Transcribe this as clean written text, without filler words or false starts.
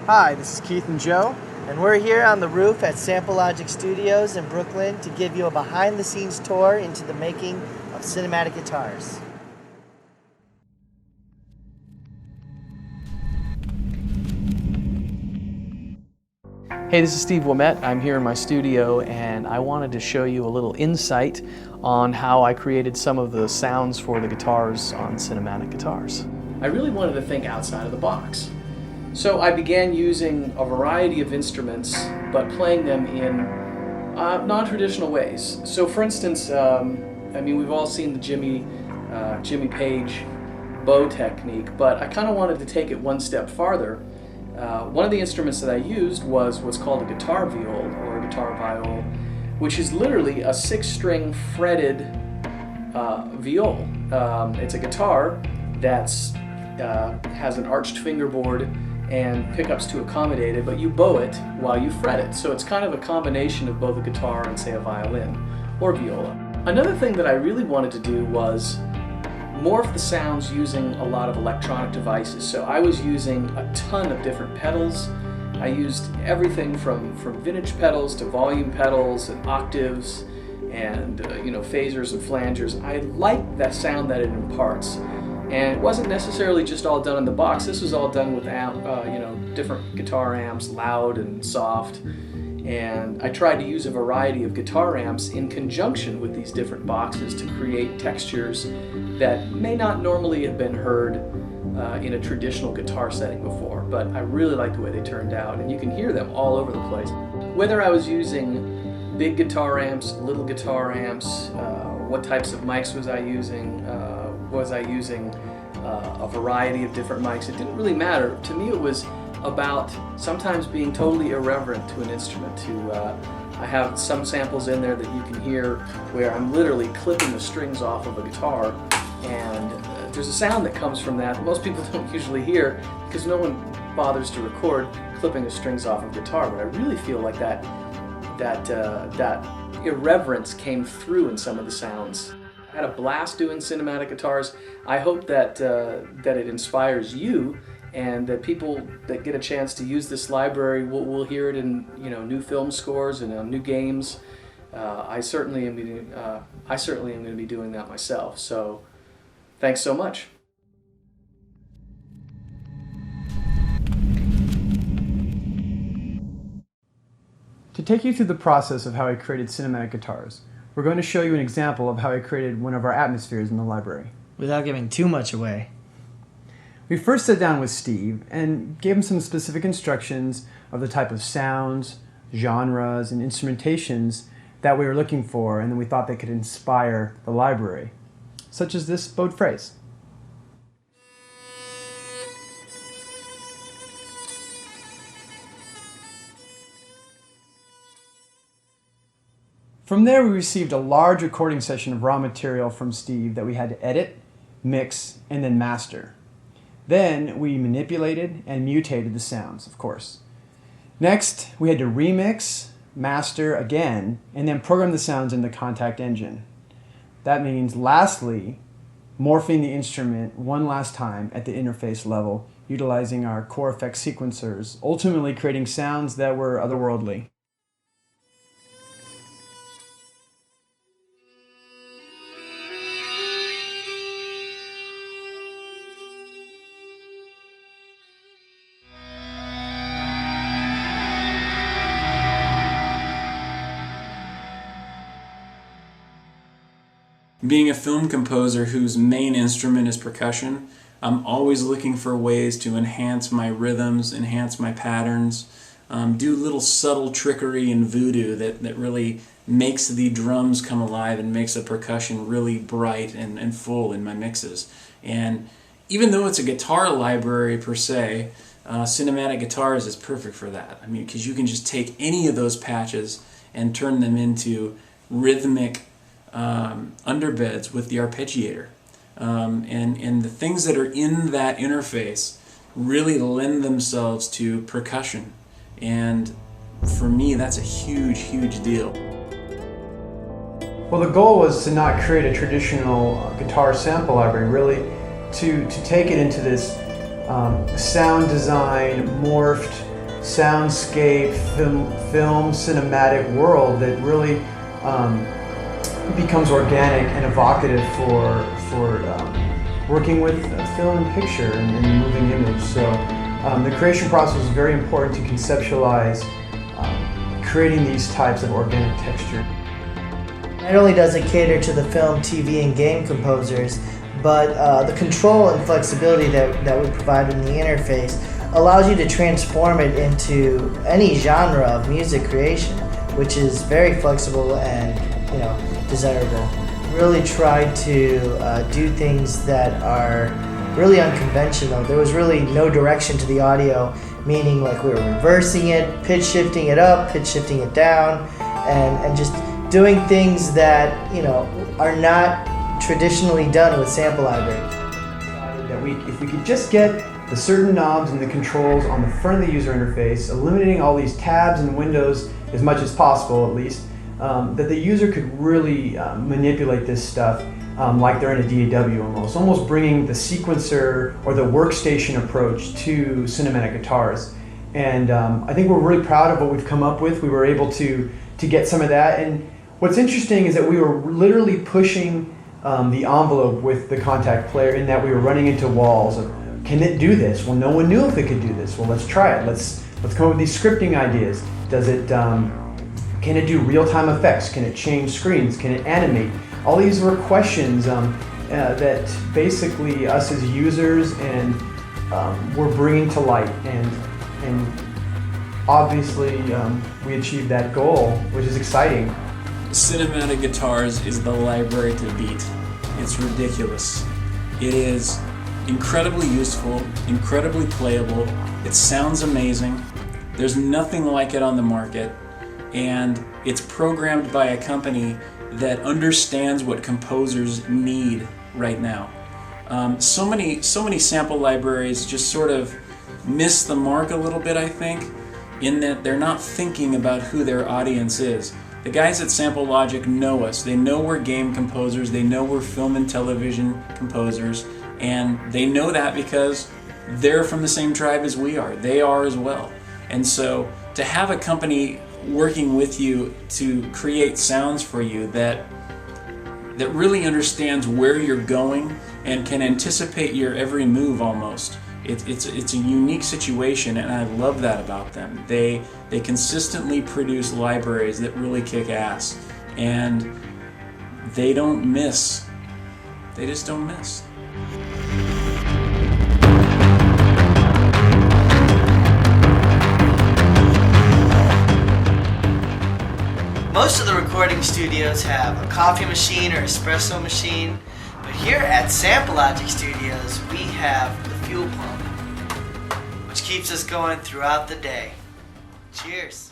Hi, this is Keith and Joe, and we're here on the roof at Sample Logic Studios in Brooklyn to give you a behind-the-scenes tour into the making of cinematic guitars. Hey, this is Steve Ouimette. I'm here in my studio and I wanted to show you a little insight on how I created some of the sounds for the guitars on cinematic guitars. I really wanted to think outside of the box. So I began using a variety of instruments, but playing them in non-traditional ways. So for instance, we've all seen the Jimmy Page bow technique, but I kind of wanted to take it one step farther. One of the instruments that I used was what's called a guitar viol, or a guitar viol, which is literally a 6-string fretted viol. It's a guitar that has an arched fingerboard and pickups to accommodate it, but you bow it while you fret it. So it's kind of a combination of both a guitar and, say, a violin or viola. Another thing that I really wanted to do was morph the sounds using a lot of electronic devices. So I was using a ton of different pedals. I used everything from vintage pedals to volume pedals and octaves and phasers and flangers. I like that sound that it imparts. And it wasn't necessarily just all done in the box. This was all done with different guitar amps, loud and soft. And I tried to use a variety of guitar amps in conjunction with these different boxes to create textures that may not normally have been heard in a traditional guitar setting before, but I really like the way they turned out, and you can hear them all over the place. Whether I was using big guitar amps, little guitar amps, what types of mics was I using, a variety of different mics, it didn't really matter. To me it was about sometimes being totally irreverent to an instrument. I have some samples in there that you can hear where I'm literally clipping the strings off of a guitar, and there's a sound that comes from that most people don't usually hear because no one bothers to record clipping the strings off of a guitar, but I really feel like that irreverence came through in some of the sounds. I had a blast doing cinematic guitars. I hope that it inspires you, and that people that get a chance to use this library will hear it in new film scores and new games. I certainly am going to be doing that myself. So thanks so much. To take you through the process of how I created cinematic guitars, we're going to show you an example of how I created one of our atmospheres in the library. Without giving too much away. We first sat down with Steve and gave him some specific instructions of the type of sounds, genres, and instrumentations that we were looking for, and then we thought they could inspire the library, such as this bowed phrase. From there, we received a large recording session of raw material from Steve that we had to edit, mix, and then master. Then we manipulated and mutated the sounds, of course. Next, we had to remix, master again, and then program the sounds in the Contact Engine. That means, lastly, morphing the instrument one last time at the interface level, utilizing our core effects sequencers, ultimately creating sounds that were otherworldly. Being a film composer whose main instrument is percussion, I'm always looking for ways to enhance my rhythms, enhance my patterns, do little subtle trickery and voodoo that really makes the drums come alive and makes the percussion really bright and full in my mixes. And even though it's a guitar library per se, cinematic guitars is perfect for that. I mean, because you can just take any of those patches and turn them into rhythmic underbeds with the arpeggiator. And the things that are in that interface really lend themselves to percussion. And for me, that's a huge, huge deal. Well, the goal was to not create a traditional guitar sample library, really to take it into this sound design, morphed, soundscape, film cinematic world that really becomes organic and evocative for working with film and picture and moving image. So the creation process is very important to conceptualize creating these types of organic texture. Not only does it cater to the film, TV, and game composers, but the control and flexibility that we provide in the interface allows you to transform it into any genre of music creation, which is very flexible and desirable. Really tried to do things that are really unconventional. There was really no direction to the audio, meaning like we were reversing it, pitch shifting it up, pitch shifting it down, and just doing things that are not traditionally done with sample libraries. That if we could just get the certain knobs and the controls on the front of the user interface, eliminating all these tabs and windows as much as possible at least, that the user could really manipulate this stuff like they're in a DAW almost bringing the sequencer or the workstation approach to cinematic guitars. And I think we're really proud of what we've come up with. We were able to get some of that. And what's interesting is that we were literally pushing the envelope with the Contact player in that we were running into walls of, can it do this? Well, no one knew if it could do this. Well, let's try it. Let's come up with these scripting ideas. Does it? Can it do real-time effects? Can it change screens? Can it animate? All these were questions that basically us as users and we're bringing to light, and obviously we achieved that goal, which is exciting. Cinematic Guitars is the library to beat. It's ridiculous. It is incredibly useful, incredibly playable. It sounds amazing. There's nothing like it on the market, and it's programmed by a company that understands what composers need right now. So many sample libraries just sort of miss the mark a little bit, I think, in that they're not thinking about who their audience is. The guys at Sample Logic know us. They know we're game composers. They know we're film and television composers. And they know that because they're from the same tribe as we are. They are as well. And so to have a company working with you to create sounds for you that really understands where you're going and can anticipate your every move almost, it's a unique situation, and I love that about them. They consistently produce libraries that really kick ass, and they don't miss. They just don't miss. Most of the recording studios have a coffee machine or espresso machine, but here at Sample Logic Studios we have the fuel pump, which keeps us going throughout the day. Cheers!